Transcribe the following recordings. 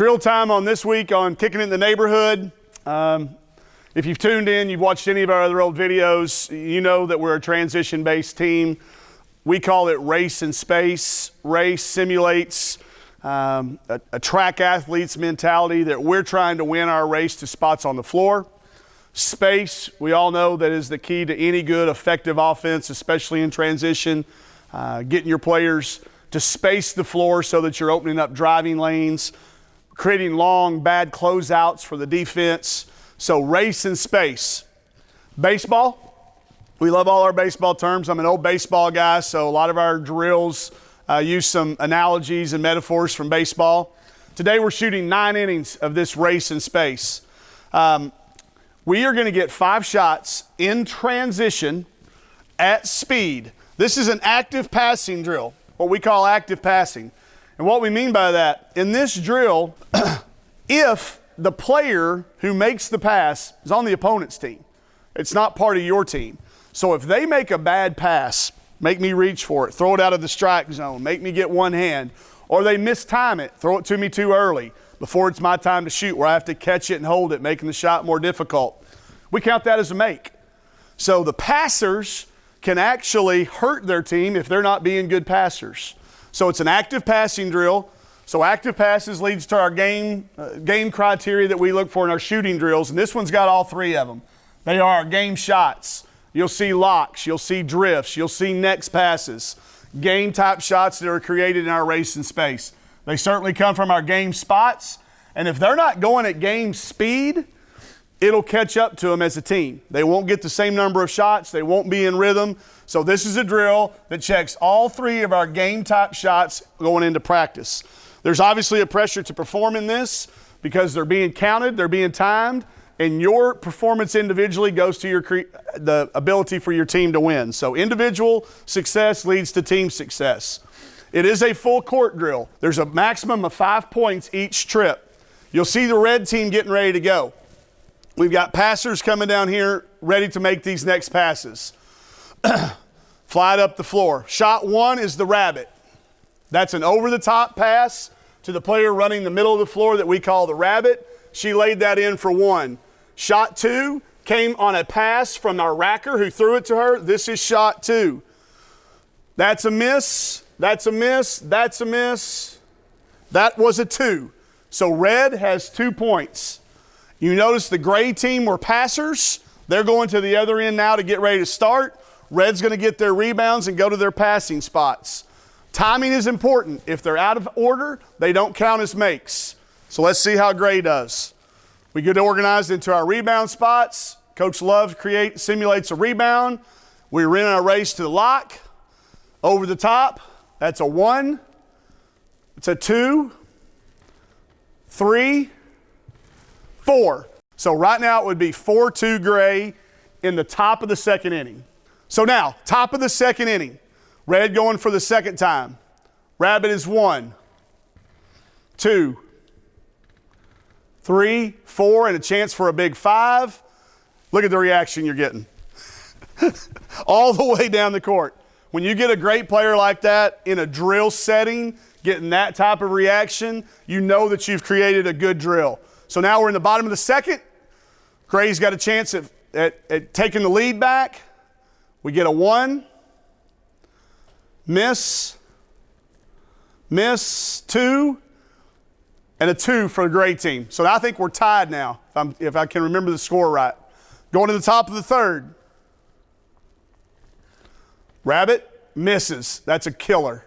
Drill time on this week on Kicking It in the Neighborhood. If you've tuned in, you've watched any of our other old videos, you know that we're a transition-based team. We call it race in space. Race simulates a track athlete's mentality that we're trying to win our race to spots on the floor. Space, we all know that is the key to any good, effective offense, especially in transition. Getting your players to space the floor so that you're opening up driving lanes, creating long, bad closeouts for the defense. So race in space. Baseball, we love all our baseball terms. I'm an old baseball guy, so a lot of our drills use some analogies and metaphors from baseball. Today we're shooting 9 innings of this race in space. We are going to get 5 shots in transition at speed. This is an active passing drill, what we call active passing. And what we mean by that, in this drill, if the player who makes the pass is on the opponent's team, it's not part of your team. So if they make a bad pass, make me reach for it, throw it out of the strike zone, make me get one hand, or they mistime it, throw it to me too early before it's my time to shoot where I have to catch it and hold it, making the shot more difficult. We count that as a make. So the passers can actually hurt their team if they're not being good passers. So it's an active passing drill. So active passes leads to our game criteria that we look for in our shooting drills, and this one's got all 3 of them. They are our game shots. You'll see locks, you'll see drifts, you'll see next passes, game type shots that are created in our race in space. They certainly come from our game spots, and if they're not going at game speed, it'll catch up to them as a team. They won't get the same number of shots, they won't be in rhythm. So this is a drill that checks all 3 of our game type shots going into practice. There's obviously a pressure to perform in this because they're being counted, they're being timed, and your performance individually goes to the ability for your team to win. So individual success leads to team success. It is a full court drill. There's a maximum of 5 points each trip. You'll see the red team getting ready to go. We've got passers coming down here ready to make these next passes. Fly it up the floor. Shot 1 is the rabbit. That's an over-the-top pass to the player running the middle of the floor that we call the rabbit. She laid that in for 1. Shot 2 came on a pass from our racker who threw it to her. This is shot 2. That's a miss. That's a miss. That's a miss. That was a 2. So red has 2 points. You notice the gray team were passers. They're going to the other end now to get ready to start. Red's going to get their rebounds and go to their passing spots. Timing is important. If they're out of order, they don't count as makes. So let's see how gray does. We get organized into our rebound spots. Coach Love simulates a rebound. We're in our race to the lock. Over the top. That's a 1. It's a 2. 3. 4. So right now it would be 4-2 gray in the top of the second inning. So now, top of the second inning. Red going for the second time. Rabbit is 1, 2, 3, 4, and a chance for a big 5. Look at the reaction you're getting. All the way down the court. When you get a great player like that in a drill setting, getting that type of reaction, you know that you've created a good drill. So now we're in the bottom of the second. Gray's got a chance at taking the lead back. We get a 1. Miss, 2, and a 2 for the gray team. So I think we're tied now, if I can remember the score right. Going to the top of the third. Rabbit misses. That's a killer.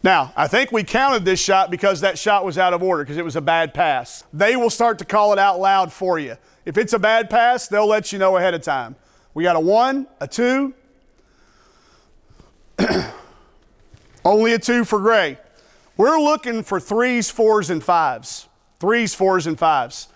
Now, I think we counted this shot because that shot was out of order because it was a bad pass. They will start to call it out loud for you. If it's a bad pass, they'll let you know ahead of time. We got a 1, a 2. Only a 2 for gray. We're looking for 3s, 4s, and 5s. 3s, 4s, and 5s.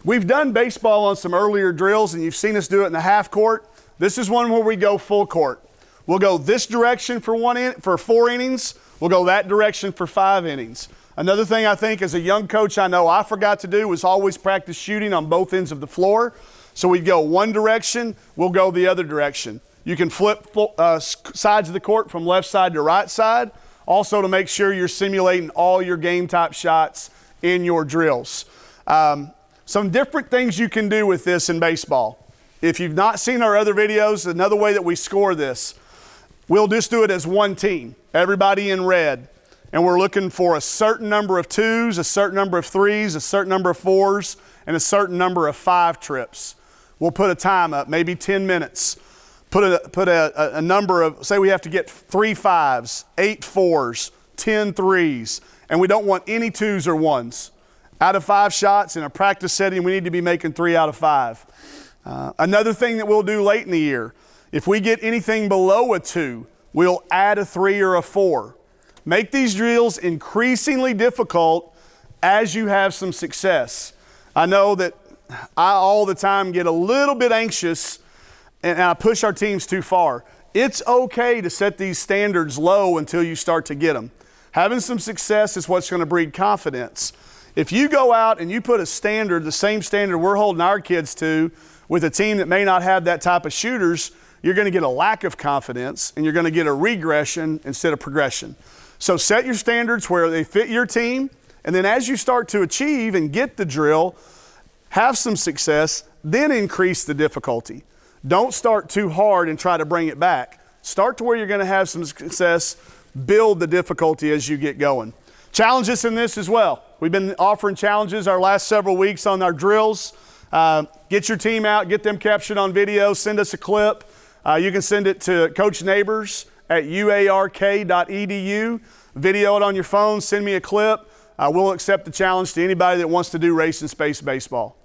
We've done baseball on some earlier drills, and you've seen us do it in the half court. This is one where we go full court. We'll go this direction for 4 innings. We'll go that direction for 5 innings. Another thing I think as a young coach I know I forgot to do was always practice shooting on both ends of the floor. So we'd go one direction, we'll go the other direction. You can flip sides of the court from left side to right side. Also to make sure you're simulating all your game type shots in your drills. Some different things you can do with this in baseball. If you've not seen our other videos, another way that we score this, we'll just do it as one team, everybody in red. And we're looking for a certain number of 2s, a certain number of 3s, a certain number of 4s, and a certain number of 5 trips. We'll put a time up, maybe 10 minutes. Put a number of, say we have to get 3 5s, 8 4s, 10 3s, and we don't want any 2s or 1s. Out of 5 shots in a practice setting, we need to be making 3 out of 5. Another thing that we'll do late in the year, if we get anything below a 2, we'll add a 3 or a 4. Make these drills increasingly difficult as you have some success. I know that I all the time get a little bit anxious and I push our teams too far. It's okay to set these standards low until you start to get them. Having some success is what's going to breed confidence. If you go out and you put a standard, the same standard we're holding our kids to, with a team that may not have that type of shooters, you're going to get a lack of confidence and you're going to get a regression instead of progression. So set your standards where they fit your team, and then as you start to achieve and get the drill, have some success, then increase the difficulty. Don't start too hard and try to bring it back. Start to where you're going to have some success, build the difficulty as you get going. Challenge us in this as well. We've been offering challenges our last several weeks on our drills. Get your team out, get them captured on video, send us a clip. You can send it to Coach Neighbors at uark.edu. Video it on your phone, send me a clip. We'll accept the challenge to anybody that wants to do race and space baseball.